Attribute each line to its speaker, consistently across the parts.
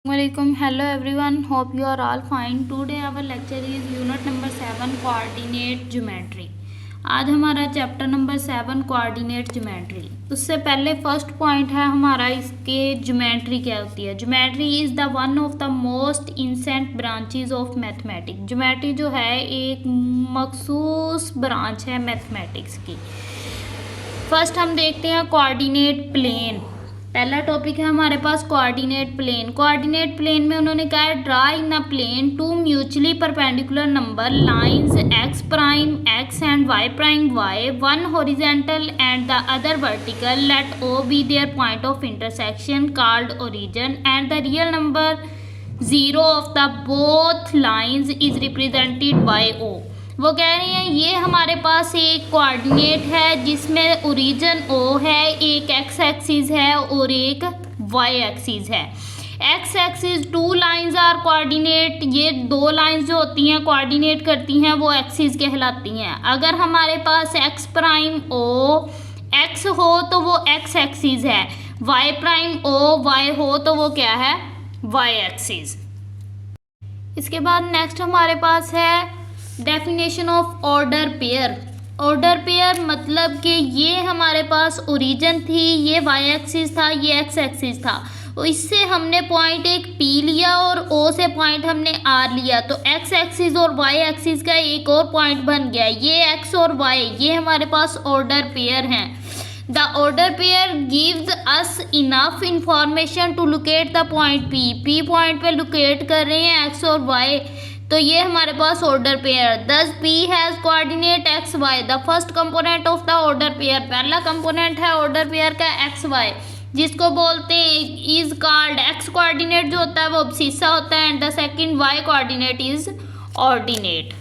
Speaker 1: Assalamualaikum. Hello everyone, hope you are all fine. Today our lecture is unit number 7 coordinate geometry. आज हमारा chapter number 7 coordinate geometry. उससे पहले first point है हमारा इसके geometry क्या होती है। Geometry is the one of the most ancient branches of mathematics. Geometry जो है एक मखसूस ब्रांच है मैथमेटिक्स की। फर्स्ट हम देखते हैं कोऑर्डिनेट प्लेन। पहला टॉपिक है हमारे पास कोऑर्डिनेट प्लेन। कोऑर्डिनेट प्लेन में उन्होंने कहा है draw in a plane two mutually perpendicular number lines X prime X and Y prime Y, one horizontal and the other vertical, let O be their point of intersection called origin and the real number zero of the both lines is represented by O. वो कह रहे हैं ये हमारे पास एक coordinate है जिसमें origin ओ है, एक एक्स एक्सिस है और एक वाई एक्सिस है। X axis two lines are coordinate, ये दो लाइंस जो होती हैं कोऑर्डिनेट करती हैं वो एक्सिस कहलाती हैं। अगर हमारे पास एक्स प्राइम ओ एक्स हो तो वो एक्स एक्सिस है, वाई प्राइम ओ वाई हो तो वो क्या है, वाई एक्सिस। इसके बाद नेक्स्ट हमारे पास है definition of order pair. Order pair मतलब कि ये हमारे पास ओरिजिन थी, ये वाई एक्सिस था, ये एक्स एक्सिस था। इससे हमने पॉइंट एक पी लिया और ओ से पॉइंट हमने आर लिया, तो एक्स एक्सिस और वाई एक्सिस का एक और पॉइंट बन गया। ये एक्स और वाई ये हमारे पास ऑर्डर पेयर हैं। The order pair gives us enough information to locate the point P. P point पे लोकेट कर रहे हैं एक्स और वाई, तो ये हमारे पास order pair. This P has coordinate x y, the first component of the order pair. पहला कंपोनेंट है ऑर्डर पेयर का एक्स वाई, जिसको बोलते हैं इज कॉल्ड, एक्स कोऑर्डिनेट जो होता है वो अब्सिस्सा होता है and the second y coordinate is ordinate.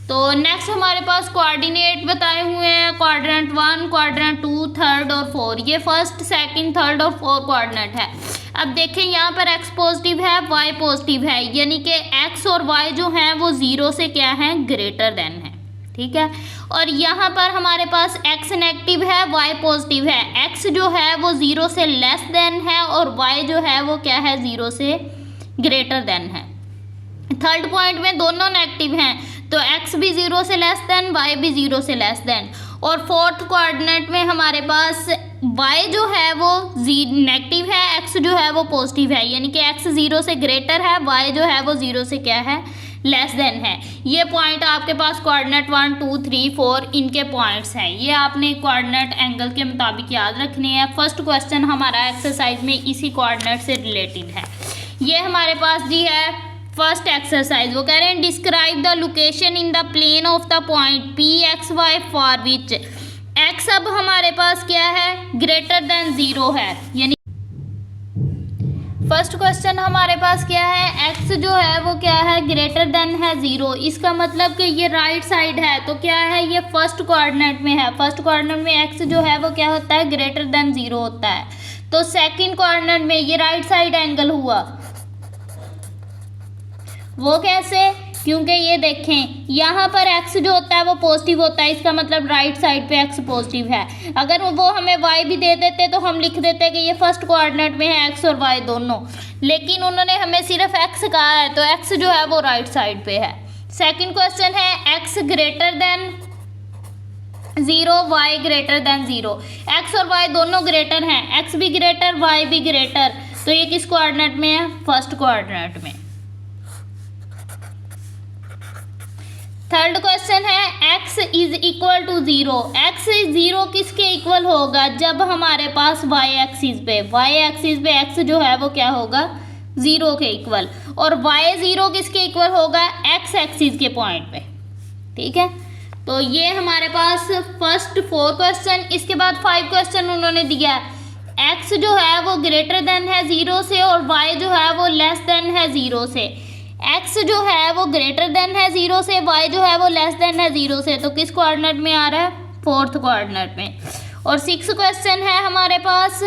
Speaker 1: तो नेक्स्ट हमारे पास कोऑर्डिनेट बताए हुए हैं क्वाड्रेंट 1, क्वाड्रेंट 2, थर्ड और 4। ये फर्स्ट सेकंड थर्ड और 4 कोऑर्डिनेट है। अब देखें यहाँ पर x पॉजिटिव है y पॉजिटिव है, यानी कि x और y जो हैं वो जीरो से क्या है, ग्रेटर देन है। ठीक है, और यहाँ पर हमारे पास x नेगेटिव है y पॉजिटिव है। x जो है वो जीरो से लेस देन है और y जो है वो क्या है, जीरो से ग्रेटर देन है। थर्ड पॉइंट में दोनों नेगेटिव हैं, तो x भी जीरो से लेस देन, y भी जीरो से लेस देन। और फोर्थ कोऑर्डिनेट में हमारे पास y जो है वो नेगेटिव है, x जो है वो पॉजिटिव है, यानी कि x जीरो से ग्रेटर है, y जो है वो जीरो से क्या है, लेस देन है। ये पॉइंट आपके पास कोऑर्डिनेट 1, 2, 3, 4 इनके पॉइंट्स हैं। ये आपने कोऑर्डिनेट एंगल के मुताबिक याद रखने हैं। फर्स्ट क्वेश्चन हमारा एक्सरसाइज में इसी कोऑर्डिनेट से रिलेटेड है। ये हमारे पास जी है फर्स्ट एक्सरसाइज। वो कह रहे हैं describe the location in the plane of the point P x y for which x अब हमारे पास क्या है, ग्रेटर देन जीरो है। यानी फर्स्ट क्वेश्चन हमारे पास क्या है, एक्स जो है वो क्या है, ग्रेटर देन है जीरो। इसका मतलब कि ये राइट साइड है, तो क्या है, ये फर्स्ट कोऑर्डिनेट में है। फर्स्ट कोऑर्डिनेट में एक्स जो है वो क्या होता है, ग्रेटर देन जीरो होता है। तो सेकंड कोऑर्डिनेट में ये राइट साइड एंगल हुआ, वो कैसे, क्योंकि ये देखें यहाँ पर x जो होता है वो पॉजिटिव होता है, इसका मतलब राइट साइड पे x पॉजिटिव है। अगर वो हमें y भी दे देते तो हम लिख देते कि ये फर्स्ट कोऑर्डिनेट में है x और y दोनों, लेकिन उन्होंने हमें सिर्फ x कहा है, तो x जो है वो राइट साइड पे है। सेकंड क्वेश्चन है x greater than zero, y greater than zero. x और y दोनों ग्रेटर हैं, x भी ग्रेटर y भी ग्रेटर, तो ये किस कोऑर्डिनेट में है, फर्स्ट कोऑर्डिनेट में। थर्ड क्वेश्चन है x is equal to zero. x zero किसके इक्वल होगा, जब हमारे पास y एक्सिस पे x जो है वो क्या होगा, जीरो के इक्वल, और y जीरो किसके इक्वल होगा, x एक्सिस के पॉइंट पे। ठीक है, तो ये हमारे पास फर्स्ट 4 क्वेश्चन। इसके बाद 5 क्वेश्चन उन्होंने दिया है x जो है वो ग्रेटर देन है जीरो से और y जो है वो लेस देन है जीरो से। x जो है वो ग्रेटर देन है जीरो से, y जो है वो लेस देन है जीरो से, तो किस कोऑर्डिनेट में आ रहा है, फोर्थ कोऑर्डिनेट में। और 6 क्वेश्चन है हमारे पास,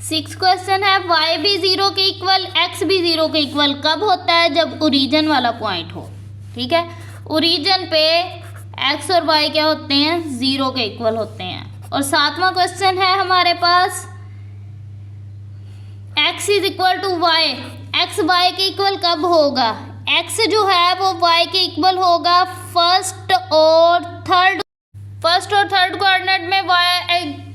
Speaker 1: सिक्स क्वेश्चन है y भी जीरो के इक्वल, x भी जीरो के इक्वल कब होता है, जब ओरिजिन वाला पॉइंट हो। ठीक है, ओरिजिन पे x और y क्या होते हैं, जीरो के इक्वल होते हैं। और 7वां क्वेश्चन है हमारे पास x is equal to y, x y के इक्वल कब होगा? x जो है वो y के इक्वल होगा फर्स्ट और थर्ड कोऑर्डिनेट में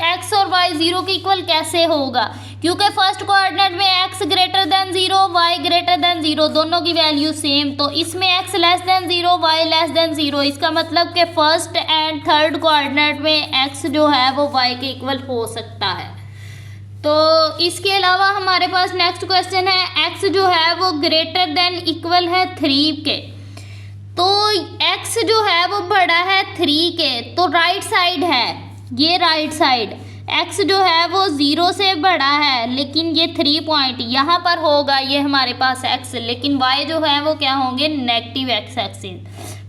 Speaker 1: x और y 0 के इक्वल कैसे होगा? क्योंकि फर्स्ट कोऑर्डिनेट में x greater then 0, y greater then 0, दोनों की वैल्यू सेम, तो इसमें x less than 0, y less than 0, इसका मतलब कि फर्स्ट एंड थर्ड कोऑर्डिनेट में x जो है वो y के इक्वल हो सकता है। तो इसके अलावा हमारे पास नेक्स्ट क्वेश्चन है x जो है वो ग्रेटर देन इक्वल है 3 के, तो x जो है वो बड़ा है 3 के, तो राइट साइड है ये राइट साइड, x जो है वो 0 से बड़ा है, लेकिन ये 3 पॉइंट यहाँ पर होगा ये हमारे पास x, लेकिन y जो है वो क्या होंगे? Negative x axis,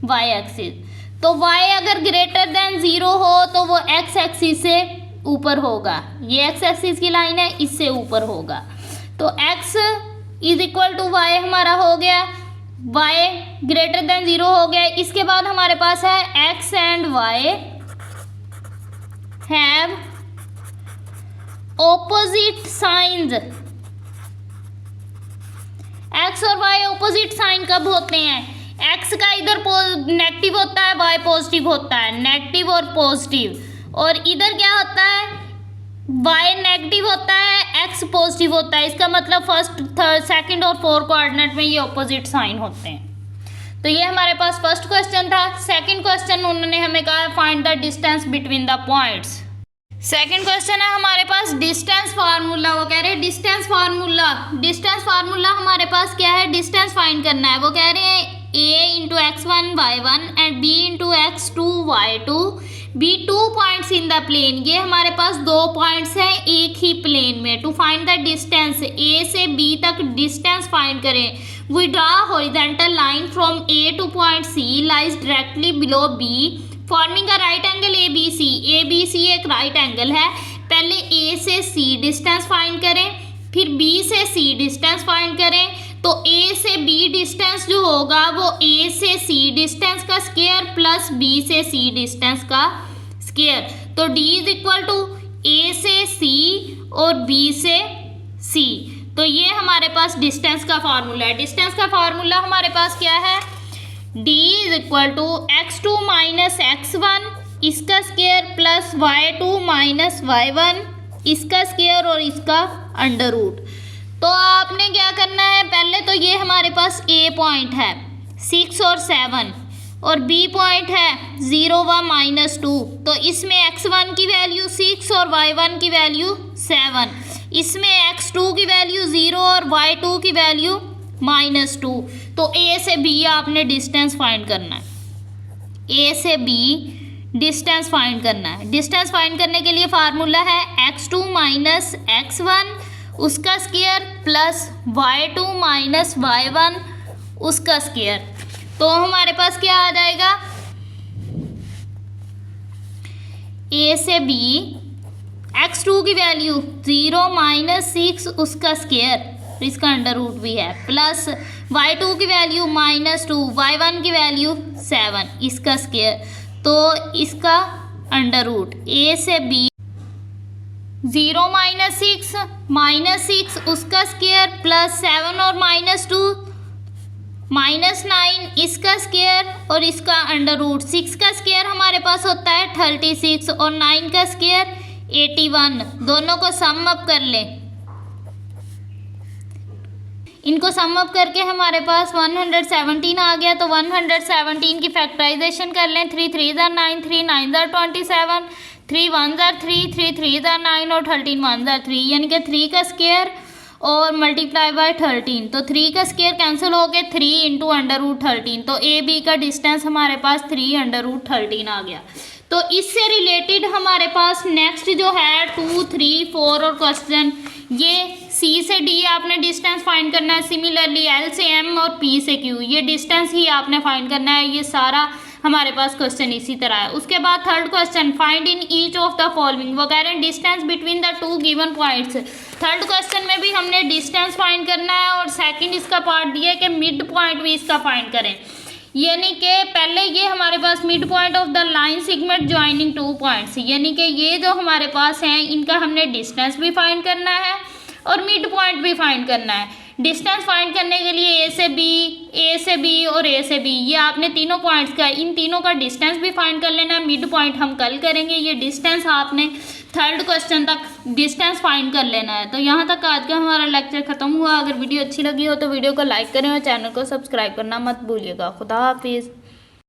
Speaker 1: y axis. तो y अगर ग्रेटर देन 0 हो तो वो x एक्सिस से ऊपर होगा, ये x एक्सिस की लाइन है, इससे ऊपर होगा। तो x is equal to y हमारा हो गया, y ग्रेटर देन 0 हो गया। इसके बाद हमारे पास है x and y have opposite science. x और y ऑपोजिट साइन कब होते हैं? x का इधर नेगेटिव होता है, y पॉजिटिव होता है, नेगेटिव और पॉजिटिव, और इधर क्या होता है? y नेगेटिव होता है, x पॉजिटिव होता है, इसका मतलब फर्स्ट थर्ड सेकंड और फोर्थ कोऑर्डिनेट में ये ऑपोजिट साइन होते हैं। तो ये हमारे पास फर्स्ट क्वेश्चन था। सेकंड क्वेश्चन उन्होंने हमें कहा find the distance between the points. Second question है हमारे पास डिस्टेंस फार्मूला, वो कह रहे हैं डिस्टेंस फार्मूला हमारे पास क्या है? डिस्टेंस फाइंड करना है। वो कह रहे हैं a into x1 y1 and b into x2 y2 be 2 points in the plane, ये हमारे पास 2 पॉइंट्स हैं एक ही प्लेन में। To find the distance, A से बी तक डिस्टेंस फाइंड करें। We draw horizontal line from A to point C lies directly below B forming a right angle A B C एक राइट एंगल है। पहले ए से C distance find करें, फिर B से सी डिस्टेंस फाइंड करें। तो ए से बी डिस्टेंस जो होगा वो ए से सी डिस्टेंस का स्क्वायर प्लस बी से सी डिस्टेंस का स्क्वायर। तो d is equal to A से सी और बी से सी। तो ये हमारे पास डिस्टेंस का फार्मूला है। डिस्टेंस का फार्मूला हमारे पास क्या है? D is equal to x2 minus x1 इसका square plus y2 minus y1 इसका स्क्वायर और इसका अंडर रूट। तो आपने क्या करना है? पहले तो ये हमारे पास ए पॉइंट है 6 और 7 और बी पॉइंट है 0 व माइनस 2। तो इसमें x1 की वैल्यू 6 और y1 की वैल्यू 7, इसमें x2 की वैल्यू 0 और y2 की वैल्यू माइनस 2। तो ए से बी आपने डिस्टेंस फाइंड करना है, ए से बी डिस्टेंस फाइंड करना है। डिस्टेंस फाइंड करने के लिए फार्मूला है x2 माइनस x1 उसका square plus y2 minus y1 उसका स्क्वायर। तो हमारे पास क्या आ जाएगा? ए से बी x2 की वैल्यू 0 माइनस 6 उसका स्क्वायर, इसका अंडर रूट भी है, प्लस y2 की वैल्यू माइनस 2, y1 की वैल्यू 7 इसका स्क्वायर, तो इसका अंडर रूट। ए से बी 0 माइनस 6 उसका स्क्वायर प्लस 7 और माइनस 2 माइनस 9 इसका स्क्वायर और इसका अंडर रूट। 6 का स्क्वायर हमारे पास होता है 36 और 9 का स्क्वायर 81। दोनों को सम अप कर लें, इनको सम अप करके हमारे पास 117 आ गया। तो 117 की फैक्टराइजेशन कर लें। 3 3 ज़ा 9, 3 9 ज़ा 27, 3 1 ज़ा 3, 3 3 ज़ा 9 और 13 1 ज़ा 3, यानी कि 3 का स्क्वायर और मल्टीप्लाई बाय 13। तो 3 का स्क्वायर कैंसिल हो गया, 3 इंटू अंडर रूट 13। तो ए बी का डिस्टेंस हमारे पास 3 अंडर रूट 13 आ गया। तो इससे रिलेटेड हमारे पास नेक्स्ट जो है 2 3 4 और क्वेश्चन, ये सी से डी आपने डिस्टेंस फाइंड करना है। सिमिलरली एल से एम और पी से क्यू, ये डिस्टेंस ही आपने फाइंड करना है। ये सारा हमारे पास क्वेश्चन इसी तरह है। उसके बाद third question, find in each of the following, वो कह रहे हैं distance between the 2 given points. Third question में भी हमने डिस्टेंस फाइंड करना है और सेकंड इसका पार्ट दिया है कि मिड पॉइंट भी इसका फाइंड करें। यानी कि पहले ये हमारे पास mid point of the line segment joining two points, यानी कि ये जो हमारे पास हैं इनका हमने डिस्टेंस भी फाइंड करना है और मिड पॉइंट भी फाइंड करना है। डिस्टेंस फाइंड करने के लिए ए से बी और ए से बी, ये आपने तीनों पॉइंट्स का, इन तीनों का डिस्टेंस भी फाइंड कर लेना है। मिड पॉइंट हम कल करेंगे। ये डिस्टेंस आपने थर्ड क्वेश्चन तक डिस्टेंस फाइंड कर लेना है। तो यहाँ तक आज का हमारा लेक्चर खत्म हुआ। अगर वीडियो अच्छी लगी हो तो वीडियो को लाइक करें और चैनल को सब्सक्राइब करना मत भूलिएगा। खुदा हाफिज़।